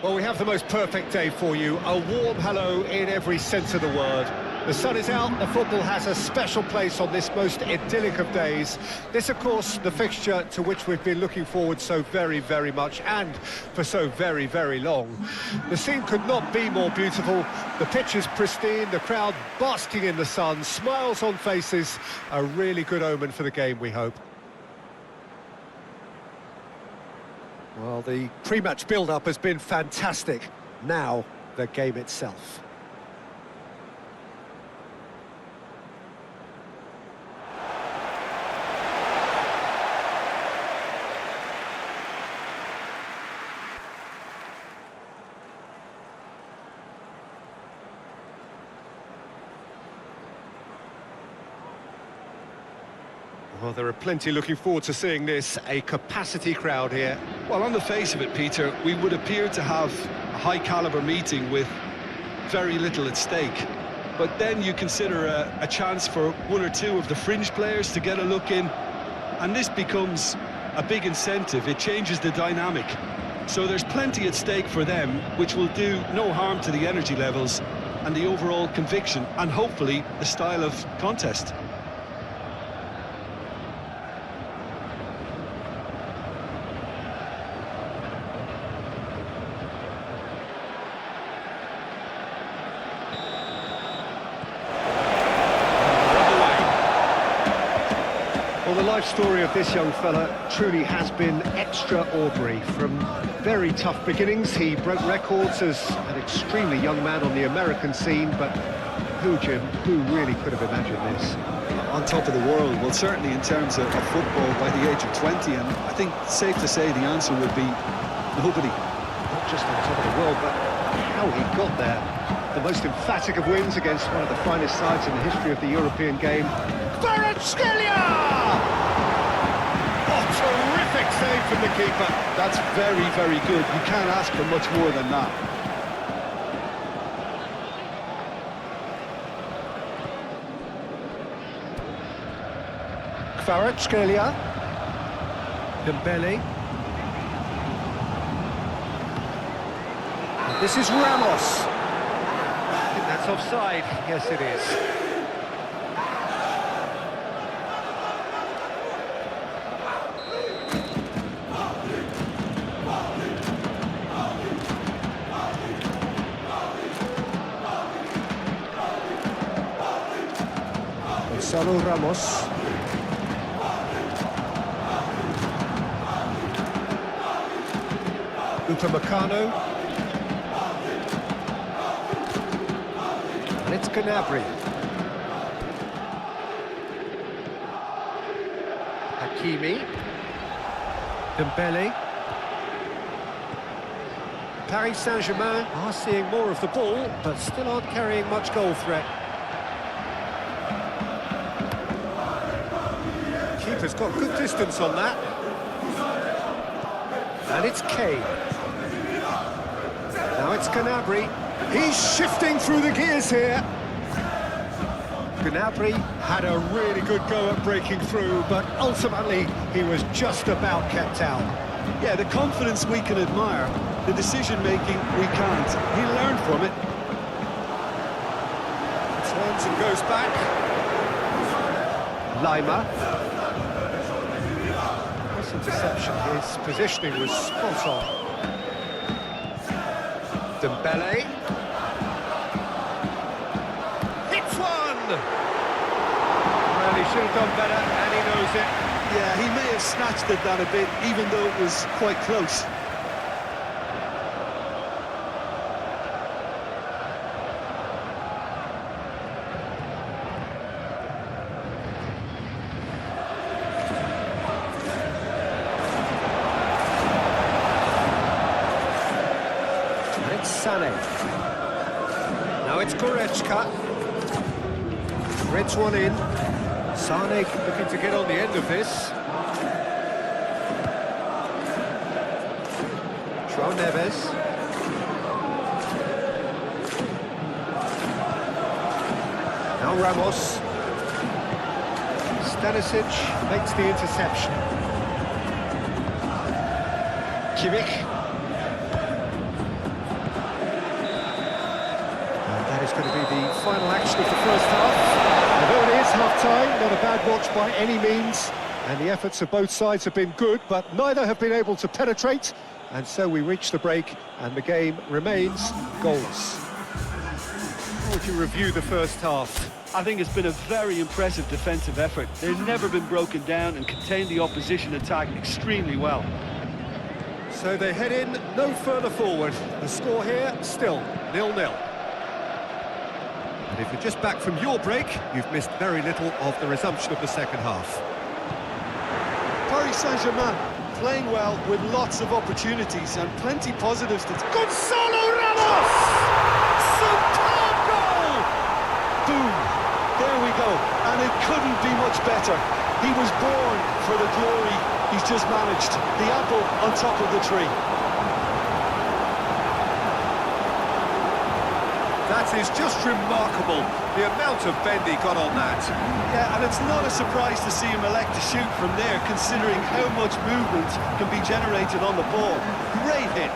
Well, we have the most perfect day for you. A warm hello in every sense of the word. The sun is out, the football has a special place on this most idyllic of days. This, of course, the fixture to which we've been looking forward so very, very much, and for so very, very long. The scene could not be more beautiful. The pitch is pristine, the crowd basking in the sun, smiles on faces. A really good omen for the game, we hope. Well, the pre-match build-up has been fantastic. Now, the game itself. Well, there are plenty looking forward to seeing this, a capacity crowd here. Well, on the face of it, Peter, we would appear to have a high-caliber meeting with very little at stake. But then you consider a chance for one or two of the fringe players to get a look in, and this becomes a big incentive. It changes the dynamic. So there's plenty at stake for them, which will do no harm to the energy levels and the overall conviction, and hopefully the style of contest. Well, the life story of this young fella truly has been extraordinary. From very tough beginnings, he broke records as an extremely young man on the American scene, but who, Jim, who really could have imagined this? On top of the world, well, certainly in terms of football by the age of 20, and I think safe to say the answer would be nobody. Not just on top of the world, but how he got there. The most emphatic of wins against one of the finest sides in the history of the European game. Kvaratskhelia! Oh, terrific save from the keeper. That's very, very good. You can't ask for much more than that. Kvaratskhelia. Dembele. This is Ramos. I think that's offside. Yes, it is. Gonzalo Ramos. Upamecano. And it's Gnabry. Hakimi. Dembele. Paris Saint-Germain are seeing more of the ball, but still aren't carrying much goal threat. Keeper's got good distance on that. And it's Kane. Now it's Gnabry. He's shifting through the gears here. Gnabry had a really good go at breaking through, but ultimately he was just about kept out. Yeah, the confidence we can admire, the decision-making we can't. He learned from it. Turns and goes back. Lima. Nice interception. His positioning was spot on. Dembele. Hits one! Well, he should have done better, and he knows it. Yeah, he may have snatched at that a bit, even though it was quite close. Sané. Now it's Goretzka. Threads one in. Sané looking to get on the end of this. João Neves. Now Ramos. Stanisic makes the interception. Kimmich. going to be the final action of the first half. Although it is half-time, not a bad watch by any means, and the efforts of both sides have been good, but neither have been able to penetrate, and so we reach the break, and the game remains goals. How would you review the first half? I think it's been a very impressive defensive effort. They've never been broken down and contained the opposition attack extremely well. So they head in no further forward. The score here, still 0-0. And if you're just back from your break, you've missed very little of the resumption of the second half. Paris Saint-Germain playing well with lots of opportunities and plenty positives to... Gonzalo Ramos! Superb goal! Boom! There we go. And it couldn't be much better. He was born for the glory he's just managed. The apple on top of the tree. That is just remarkable, the amount of bend he got on that. Yeah, and it's not a surprise to see him elect to shoot from there, considering how much movement can be generated on the ball. Great hit.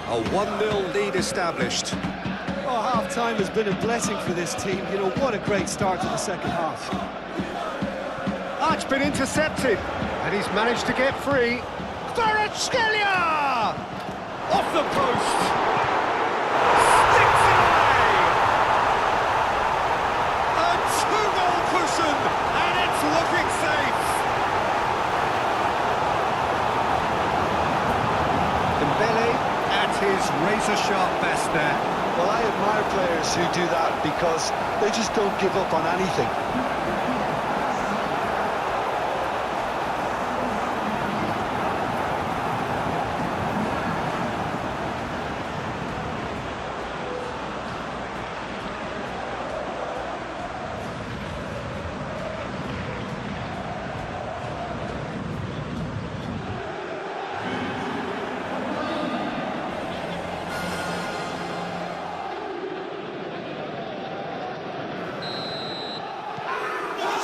A 1-0 lead established. Oh, half-time has been a blessing for this team. You know, what a great start to the second half. It's been intercepted, and he's managed to get free. Kvaratskhelia! Off the post! Sticks it away! A two-goal cushion, and it's looking safe! Dembele at his razor-sharp best there. Well, I admire players who do that because they just don't give up on anything.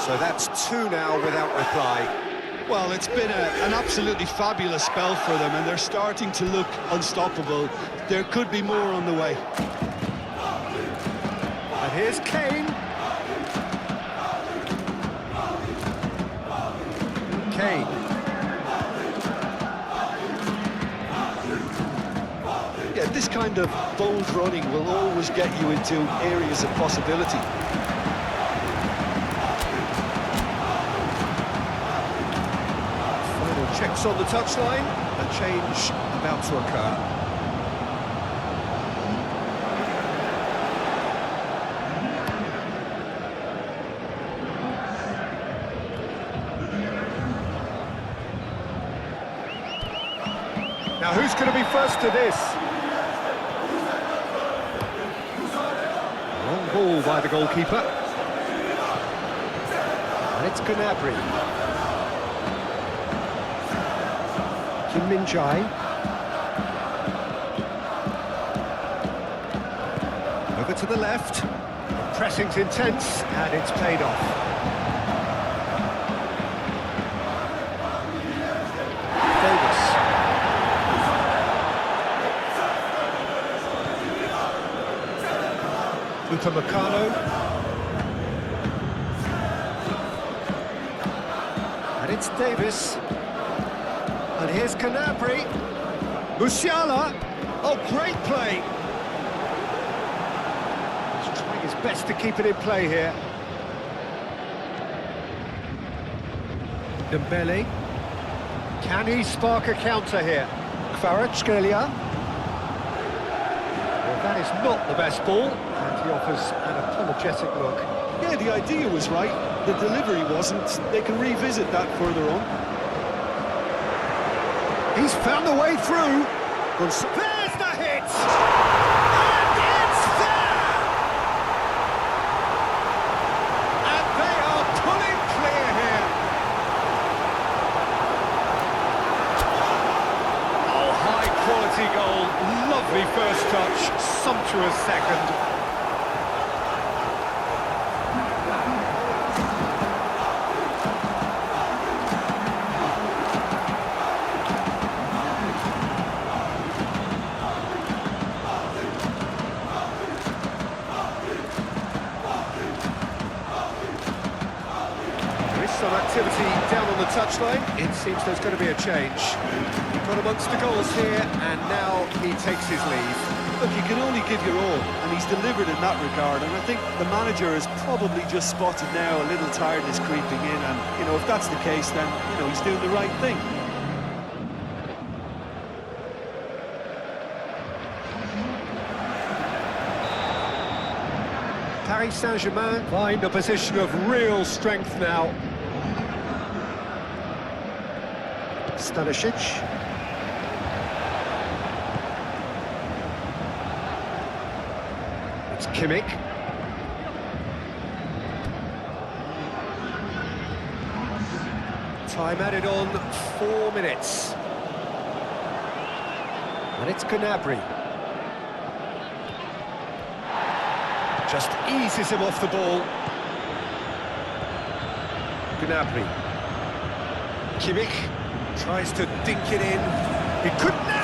So that's two now without reply. Well, it's been an absolutely fabulous spell for them, and they're starting to look unstoppable. There could be more on the way. And here's Kane. Kane. Yeah, this kind of bold running will always get you into areas of possibility. Checks on the touchline, a change about to occur. Now who's going to be first to this? Long ball by the goalkeeper. And it's Gnabry. Kim Min-jae. Over to the left. The pressing's intense, and it's paid off. Davis. Upamecano. And it's Davis. And here's Gnabry. Musiala. Oh, great play. He's trying his best to keep it in play here. Dembele. Can he spark a counter here? Kvaratskhelia. Well, that is not the best ball, and he offers an apologetic look. Yeah, the idea was right. The delivery wasn't. They can revisit that further on. He's found a way through. There's the hit! And it's there! And they are pulling clear here. sumptuous second. Some activity down on the touchline. It seems there's going to be a change. He got amongst the goals here, and now he takes his leave. Look, you can only give your all, and he's delivered in that regard. And I think the manager has probably just spotted now a little tiredness creeping in. And, you know, if that's the case, then, you know, he's doing the right thing. Paris Saint-Germain find a position of real strength now. Stanisic. It's Kimmich. Time added on 4 minutes. And it's Gnabry. Just eases him off the ball. Gnabry. Kimmich tries to dink it in. He couldn't.